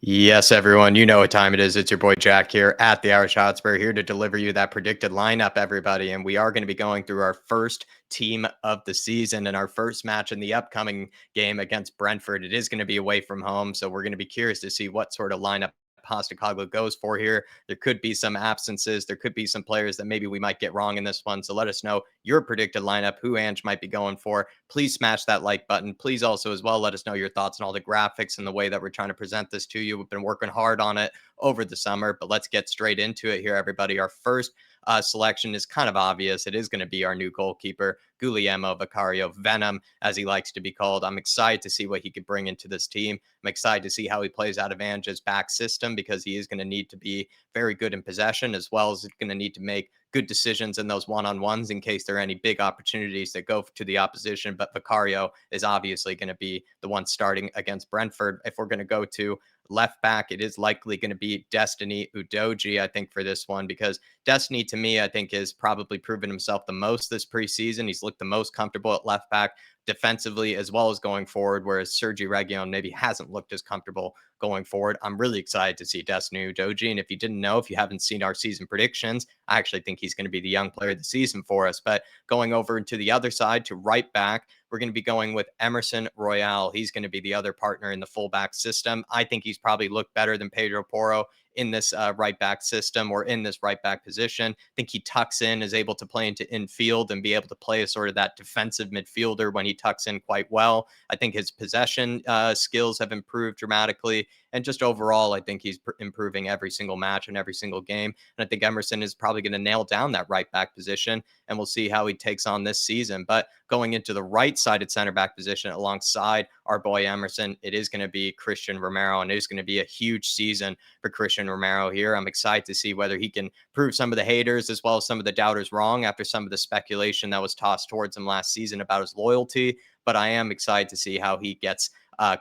Yes, everyone, you know what time it is. It's your boy Jack here at the IrishHotspur, here to deliver you that predicted lineup, everybody. And we are going to be going through our first team of the season and our first match in the upcoming game against Brentford. It is going to be away from home, so we're going to be curious to see what sort of lineup Postacoglu goes for here. There could be some absences. There could be some players that maybe we might get wrong in this one. So let us know your predicted lineup, who Ange might be going for. Please smash that like button. Please also as well let us know your thoughts on all the graphics and the way that we're trying to present this to you. We've been working hard on it over the summer, but let's get straight into it here, everybody. Our first selection is kind of obvious. It is going to be our new goalkeeper, Guglielmo Vicario Venom, as he likes to be called. I'm excited to see what he could bring into this team. I'm excited to see how he plays out of Ange's back system because he is going to need to be very good in possession, as well as going to need to make good decisions in those one-on-ones in case there are any big opportunities that go to the opposition. But Vicario is obviously going to be the one starting against Brentford. If we're going to go to left back, it is likely going to be Destiny Udogie, I think, for this one, because Destiny, to me, I think, has probably proven himself the most this preseason. He's looked the most comfortable at left back defensively as well as going forward, whereas Sergi Reguilon maybe hasn't looked as comfortable going forward. I'm really excited to see Destiny Udogie. And if you didn't know, if you haven't seen our season predictions, I actually think he's going to be the young player of the season for us. But going over into the other side to right back, we're going to be going with Emerson Royale. He's going to be the other partner in the fullback system. I think he's probably looked better than Pedro Porro in this right back system or in this right back position. I think he tucks in, is able to play into infield and be able to play as sort of that defensive midfielder when he tucks in quite well. I think his possession skills have improved dramatically. And just overall, I think he's improving every single match and every single game. And I think Emerson is probably going to nail down that right back position. And we'll see how he takes on this season. But going into the right sided center back position alongside our boy Emerson, it is going to be Christian Romero. And it is going to be a huge season for Christian Romero here. I'm excited to see whether he can prove some of the haters as well as some of the doubters wrong after some of the speculation that was tossed towards him last season about his loyalty. But I am excited to see how he gets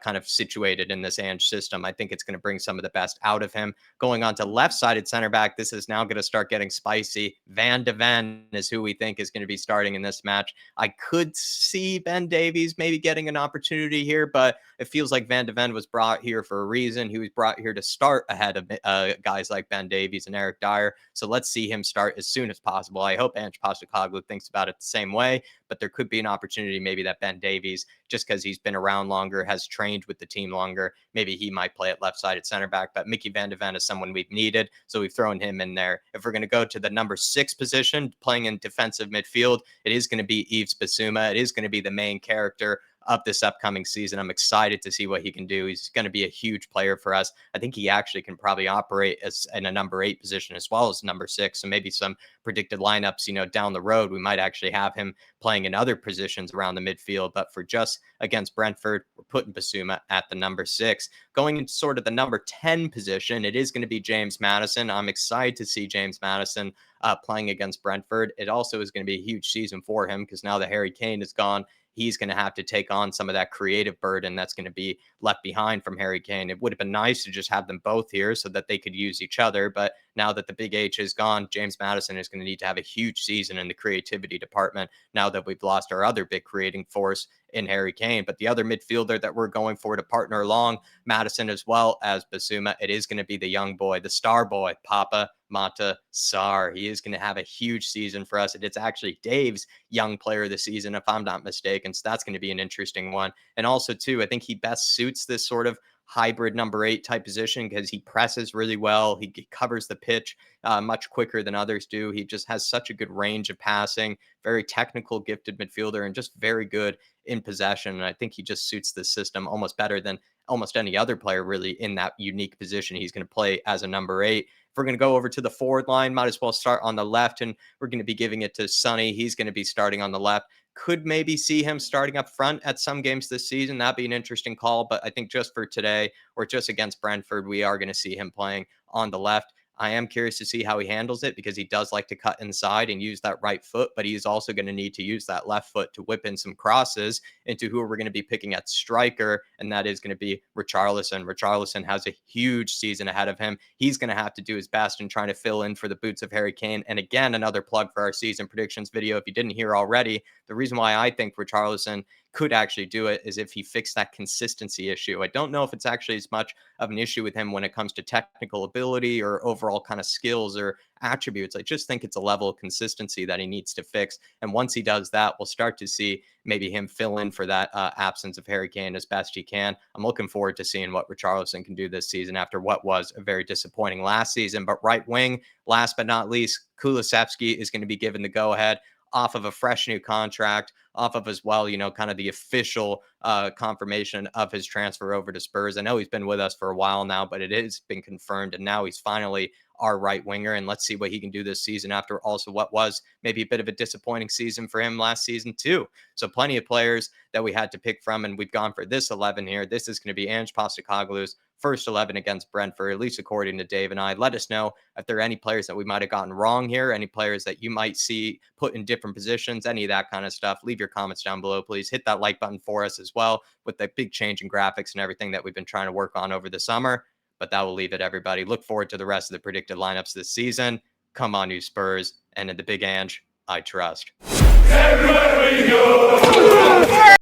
kind of situated in this Ange system. I think it's going to bring some of the best out of him. Going on to left-sided center back, this is now going to start getting spicy. Van de Ven is who we think is going to be starting in this match. I could see Ben Davies maybe getting an opportunity here, but it feels like Van de Ven was brought here for a reason. He was brought here to start ahead of guys like Ben Davies and Eric Dyer. So let's see him start as soon as possible. I hope Ange Postecoglou thinks about it the same way, but there could be an opportunity maybe that Ben Davies, just because he's been around longer, has trained with the team longer, maybe he might play at left-sided center back. But Mickey Van de Ven is someone we've needed, so we've thrown him in there. If we're going to go to the number 6 position, playing in defensive midfield, it is going to be Yves Bassuma. It is going to be the main character of this upcoming season. I'm excited to see what he can do. He's going to be a huge player for us. I think he actually can probably operate as in a number 8 position as well as number 6. So maybe some predicted lineups, down the road, we might actually have him playing in other positions around the midfield. But for just against Brentford, we're putting Bassuma at the number 6. Going into sort of the number 10 position, it is going to be James Madison. I'm excited to see James Madison playing against Brentford. It also is going to be a huge season for him because now that Harry Kane is gone, he's going to have to take on some of that creative burden that's going to be left behind from Harry Kane. It would have been nice to just have them both here so that they could use each other. But now that the big H is gone, James Madison is going to need to have a huge season in the creativity department now that we've lost our other big creating force in Harry Kane. But the other midfielder that we're going for to partner along Madison as well as Bassuma, it is going to be the young boy, the star boy, Papa Mata Sarr. He is going to have a huge season for us. It's actually Dave's young player of the season, if I'm not mistaken. So that's going to be an interesting one. And also, too, I think he best suits this sort of hybrid number 8 type position because he presses really well. He covers the pitch much quicker than others do. He just has such a good range of passing, very technical, gifted midfielder, and just very good in possession. And I think he just suits the system almost better than almost any other player really in that unique position. He's going to play as a number 8. If we're going to go over to the forward line, might as well start on the left, and we're going to be giving it to Sonny. He's going to be starting on the left. Could maybe see him starting up front at some games this season. That'd be an interesting call, but I think just for today or just against Brentford, we are going to see him playing on the left. I am curious to see how he handles it because he does like to cut inside and use that right foot, but he's also going to need to use that left foot to whip in some crosses into who we're going to be picking at striker, and that is going to be Richarlison. Richarlison has a huge season ahead of him. He's going to have to do his best in trying to fill in for the boots of Harry Kane. And again, another plug for our season predictions video. If you didn't hear already, the reason why I think Richarlison could actually do it is if he fixed that consistency issue. I don't know if it's actually as much of an issue with him when it comes to technical ability or overall kind of skills or attributes. I just think it's a level of consistency that he needs to fix. And once he does that, we'll start to see maybe him fill in for that absence of Harry Kane as best he can. I'm looking forward to seeing what Richarlison can do this season after what was a very disappointing last season. But right wing, last but not least, Kulusevski is going to be given the go ahead off of a fresh new contract, off of as well, kind of the official confirmation of his transfer over to Spurs. I know he's been with us for a while now, but it has been confirmed, and now he's finally our right winger. And let's see what he can do this season after also what was maybe a bit of a disappointing season for him last season too. So plenty of players that we had to pick from, and we've gone for this 11 here. This is going to be Ange Postecoglou's first 11 against Brentford, at least according to Dave and I. Let us know if there are any players that we might have gotten wrong here, any players that you might see put in different positions, any of that kind of stuff. Leave your comments down below, please. Hit that like button for us as well with the big change in graphics and everything that we've been trying to work on over the summer. But that will leave it, everybody. Look forward to the rest of the predicted lineups this season. Come on, you Spurs. And in the big Ange, I trust. Everywhere we go.